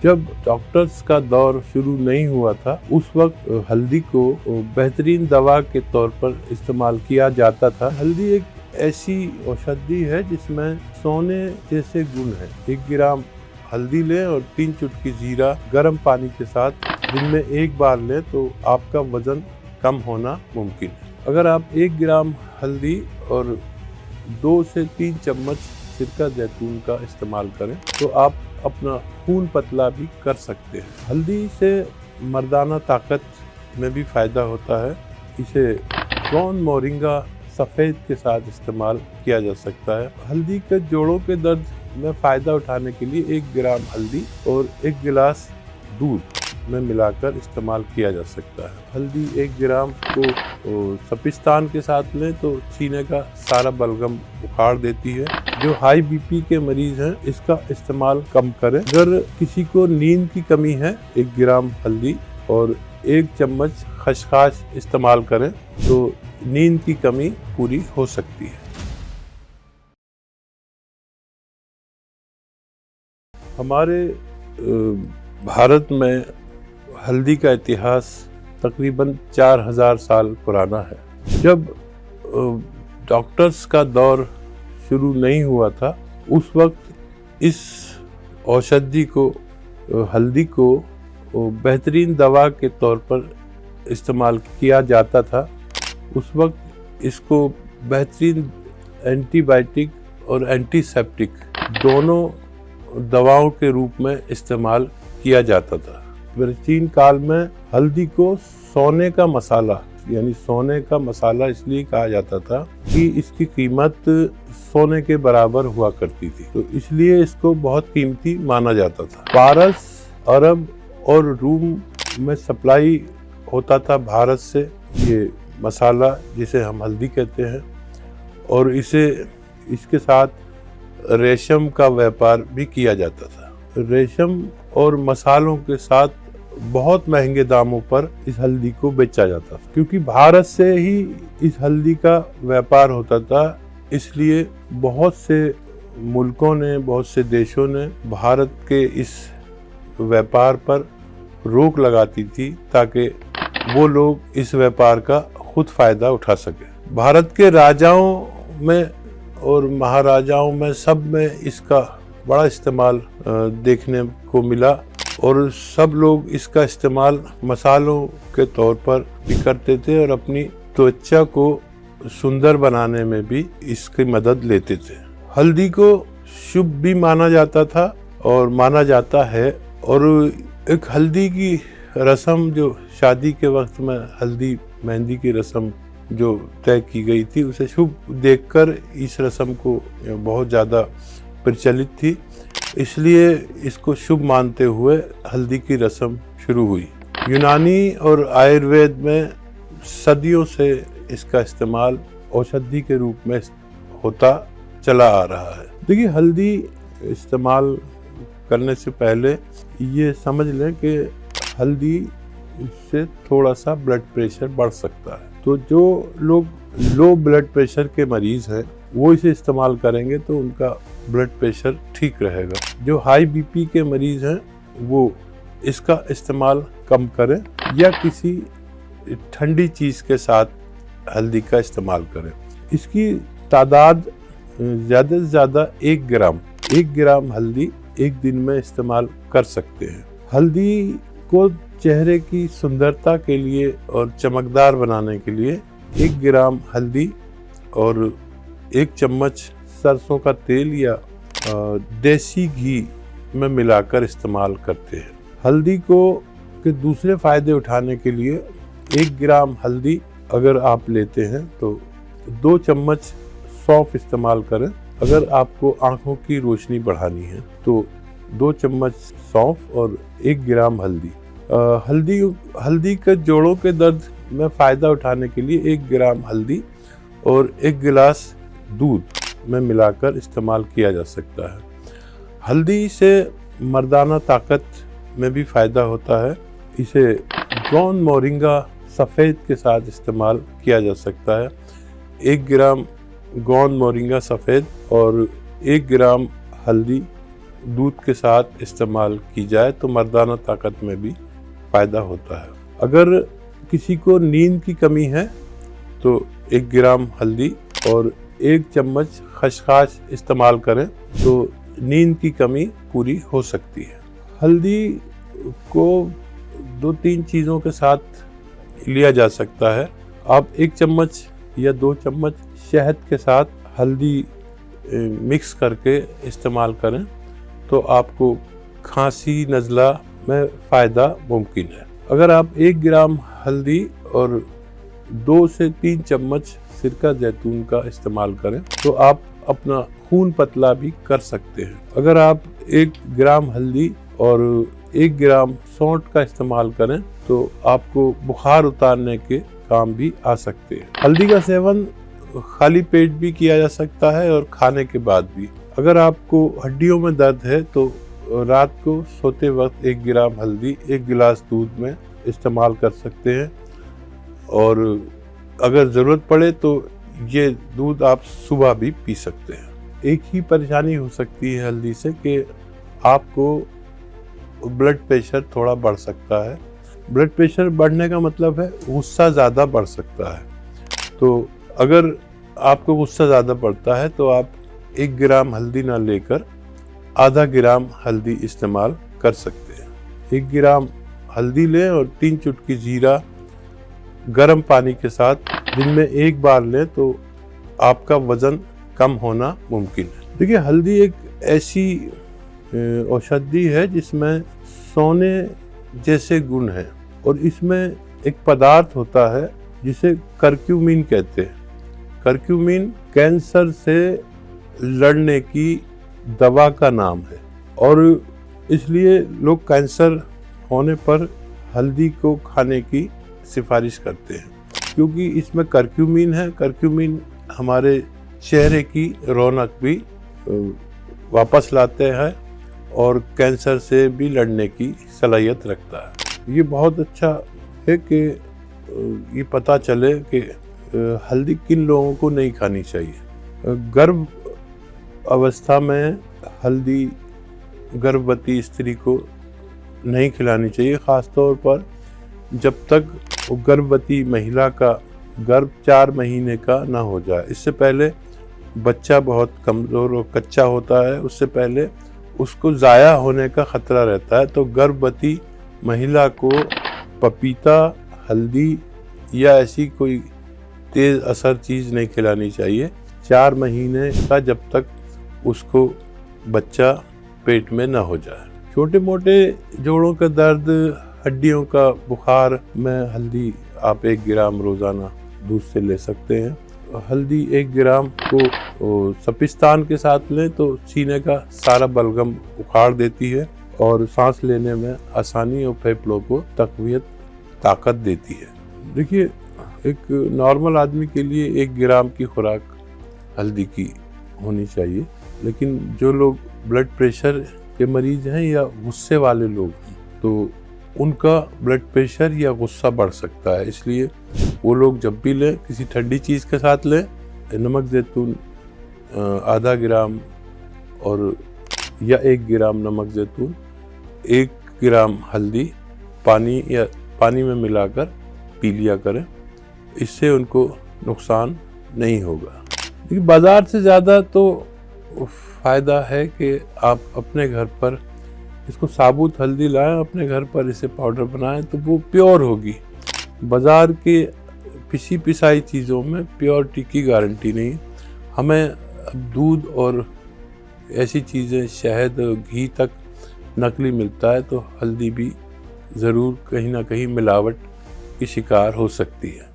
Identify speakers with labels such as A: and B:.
A: जब डॉक्टर्स का दौर शुरू नहीं हुआ था उस वक्त हल्दी को बेहतरीन दवा के तौर पर इस्तेमाल किया जाता था। हल्दी एक ऐसी औषधि है जिसमें सोने जैसे गुण है। 1 ग्राम हल्दी लें और 3 चुटकी जीरा गर्म पानी के साथ दिन में 1 बार लें तो आपका वजन कम होना मुमकिन है। अगर आप 1 ग्राम हल्दी और 2 से 3 चम्मच सिरका जैतून का इस्तेमाल करें तो आप अपना खून पतला भी कर सकते हैं। हल्दी से मर्दाना ताकत में भी फ़ायदा होता है। इसे गौन मोरिंगा सफ़ेद के साथ इस्तेमाल किया जा सकता है। हल्दी के जोड़ों के दर्द में फ़ायदा उठाने के लिए 1 ग्राम हल्दी और 1 गिलास दूध में मिलाकर इस्तेमाल किया जा सकता है। हल्दी 1 ग्राम को सपिस्तान के साथ लें तो सीने का सारा बलगम उखाड़ देती है। जो हाई बीपी के मरीज हैं इसका इस्तेमाल कम करें। अगर किसी को नींद की कमी है 1 ग्राम हल्दी और 1 चम्मच खसखस इस्तेमाल करें तो नींद की कमी पूरी हो सकती है। हमारे भारत में हल्दी का इतिहास तकरीबन 4000 साल पुराना है। जब डॉक्टर्स का दौर शुरू नहीं हुआ था उस वक्त इस औषधि को हल्दी को बेहतरीन दवा के तौर पर इस्तेमाल किया जाता था। उस वक्त इसको बेहतरीन एंटीबायोटिक और एंटीसेप्टिक दोनों दवाओं के रूप में इस्तेमाल किया जाता था। प्राचीन काल में हल्दी को सोने का मसाला यानी सोने का मसाला इसलिए कहा जाता था कि इसकी कीमत सोने के बराबर हुआ करती थी, तो इसलिए इसको बहुत कीमती माना जाता था। पारस, अरब और रूम में सप्लाई होता था भारत से ये मसाला जिसे हम हल्दी कहते हैं, और इसके साथ रेशम का व्यापार भी किया जाता था। रेशम और मसालों के साथ बहुत महंगे दामों पर इस हल्दी को बेचा जाता था। क्योंकि भारत से ही इस हल्दी का व्यापार होता था, इसलिए बहुत से मुल्कों ने, बहुत से देशों ने भारत के इस व्यापार पर रोक लगाती थी ताकि वो लोग इस व्यापार का खुद फायदा उठा सके। भारत के राजाओं में और महाराजाओं में सब में इसका बड़ा इस्तेमाल देखने को मिला और सब लोग इसका इस्तेमाल मसालों के तौर पर भी करते थे और अपनी त्वचा को सुंदर बनाने में भी इसकी मदद लेते थे। हल्दी को शुभ भी माना जाता था और माना जाता है, और एक हल्दी की रस्म जो शादी के वक्त में हल्दी मेहंदी की रस्म जो तय की गई थी उसे शुभ देखकर इस रस्म को बहुत ज़्यादा प्रचलित थी, इसलिए इसको शुभ मानते हुए हल्दी की रस्म शुरू हुई। यूनानी और आयुर्वेद में सदियों से इसका इस्तेमाल औषधि के रूप में होता चला आ रहा है। देखिए, हल्दी इस्तेमाल करने से पहले ये समझ लें कि हल्दी से थोड़ा सा ब्लड प्रेशर बढ़ सकता है, तो जो लोग लो ब्लड प्रेशर के मरीज हैं वो इसे इस्तेमाल करेंगे तो उनका ब्लड प्रेशर ठीक रहेगा। जो हाई बीपी के मरीज हैं वो इसका इस्तेमाल कम करें या किसी ठंडी चीज़ के साथ हल्दी का इस्तेमाल करें। इसकी तादाद ज़्यादा से ज़्यादा 1 ग्राम हल्दी 1 दिन में इस्तेमाल कर सकते हैं। हल्दी को चेहरे की सुंदरता के लिए और चमकदार बनाने के लिए 1 ग्राम हल्दी और 1 चम्मच सरसों का तेल या देसी घी में मिलाकर इस्तेमाल करते हैं। हल्दी को के दूसरे फायदे उठाने के लिए 1 ग्राम हल्दी अगर आप लेते हैं तो 2 चम्मच सौंफ इस्तेमाल करें। अगर आपको आंखों की रोशनी बढ़ानी है तो 2 चम्मच सौंफ और 1 ग्राम हल्दी। हल्दी के जोड़ों के दर्द में फ़ायदा उठाने के लिए 1 ग्राम हल्दी और 1 गिलास दूध में मिलाकर इस्तेमाल किया जा सकता है। हल्दी से मर्दाना ताकत में भी फ़ायदा होता है। इसे गौन मोरिंगा सफ़ेद के साथ इस्तेमाल किया जा सकता है। 1 ग्राम गौन मोरिंगा सफ़ेद और 1 ग्राम हल्दी दूध के साथ इस्तेमाल की जाए तो मर्दाना ताकत में भी फ़ायदा होता है। अगर किसी को नींद की कमी है तो 1 ग्राम हल्दी और 1 चम्मच खसखस इस्तेमाल करें तो नींद की कमी पूरी हो सकती है। हल्दी को 2-3 चीज़ों के साथ लिया जा सकता है। आप 1 चम्मच या 2 चम्मच शहद के साथ हल्दी मिक्स करके इस्तेमाल करें तो आपको खांसी नज़ला में फ़ायदा मुमकिन है। अगर आप 1 ग्राम हल्दी और 2 से 3 चम्मच सिरका जैतून का इस्तेमाल करें तो आप अपना खून पतला भी कर सकते हैं। अगर आप 1 ग्राम हल्दी और 1 ग्राम सौंठ का इस्तेमाल करें तो आपको बुखार उतारने के काम भी आ सकते हैं। हल्दी का सेवन खाली पेट भी किया जा सकता है और खाने के बाद भी। अगर आपको हड्डियों में दर्द है तो रात को सोते वक्त 1 ग्राम हल्दी 1 गिलास दूध में इस्तेमाल कर सकते हैं और अगर ज़रूरत पड़े तो ये दूध आप सुबह भी पी सकते हैं। एक ही परेशानी हो सकती है हल्दी से कि आपको ब्लड प्रेशर थोड़ा बढ़ सकता है। ब्लड प्रेशर बढ़ने का मतलब है गुस्सा ज़्यादा बढ़ सकता है। तो अगर आपको गुस्सा ज़्यादा बढ़ता है तो आप 1 ग्राम हल्दी ना लेकर आधा ग्राम हल्दी इस्तेमाल कर सकते हैं। 1 ग्राम हल्दी लें और 3 चुटकी जीरा गर्म पानी के साथ दिन में 1 बार लें तो आपका वज़न कम होना मुमकिन है। देखिए, हल्दी एक ऐसी औषधि है जिसमें सोने जैसे गुण हैं और इसमें एक पदार्थ होता है जिसे करक्यूमिन कहते हैं। करक्यूमिन कैंसर से लड़ने की दवा का नाम है और इसलिए लोग कैंसर होने पर हल्दी को खाने की सिफारिश करते हैं क्योंकि इसमें करक्यूमिन है। करक्यूमिन हमारे चेहरे की रौनक भी वापस लाते हैं और कैंसर से भी लड़ने की सलाहियत रखता है। ये बहुत अच्छा है कि ये पता चले कि हल्दी किन लोगों को नहीं खानी चाहिए। गर्भ अवस्था में हल्दी गर्भवती स्त्री को नहीं खिलानी चाहिए, ख़ास तौर पर जब तक वो गर्भवती महिला का गर्भ 4 महीने का ना हो जाए। इससे पहले बच्चा बहुत कमज़ोर और कच्चा होता है, उससे पहले उसको ज़ाया होने का ख़तरा रहता है। तो गर्भवती महिला को पपीता, हल्दी या ऐसी कोई तेज़ असर चीज़ नहीं खिलानी चाहिए 4 महीने का, जब तक उसको बच्चा पेट में ना हो जाए। छोटे मोटे जोड़ों का दर्द, हड्डियों का बुखार में हल्दी आप 1 ग्राम रोज़ाना दूध से ले सकते हैं। हल्दी 1 ग्राम को सपिस्तान के साथ लें तो सीने का सारा बलगम उखाड़ देती है और सांस लेने में आसानी और फेफड़ों को तक़वियत ताकत देती है। देखिए, एक नॉर्मल आदमी के लिए 1 ग्राम की खुराक हल्दी की होनी चाहिए, लेकिन जो लोग ब्लड प्रेशर के मरीज़ हैं या गुस्से वाले लोग हैं तो उनका ब्लड प्रेशर या गुस्सा बढ़ सकता है। इसलिए वो लोग जब भी लें किसी ठंडी चीज़ के साथ लें। नमक ज़ैतून आधा ग्राम और या 1 ग्राम नमक ज़ैतून, 1 ग्राम हल्दी पानी में मिलाकर पी लिया करें। इससे उनको नुकसान नहीं होगा। लेकिन बाज़ार से ज़्यादा तो फ़ायदा है कि आप अपने घर पर इसको साबुत हल्दी लाएं, अपने घर पर इसे पाउडर बनाएं तो वो प्योर होगी। बाज़ार के पिसी पिसाई चीज़ों में प्योरिटी की गारंटी नहीं। हमें अब दूध और ऐसी चीज़ें, शहद, घी तक नकली मिलता है तो हल्दी भी ज़रूर कहीं ना कहीं मिलावट की शिकार हो सकती है।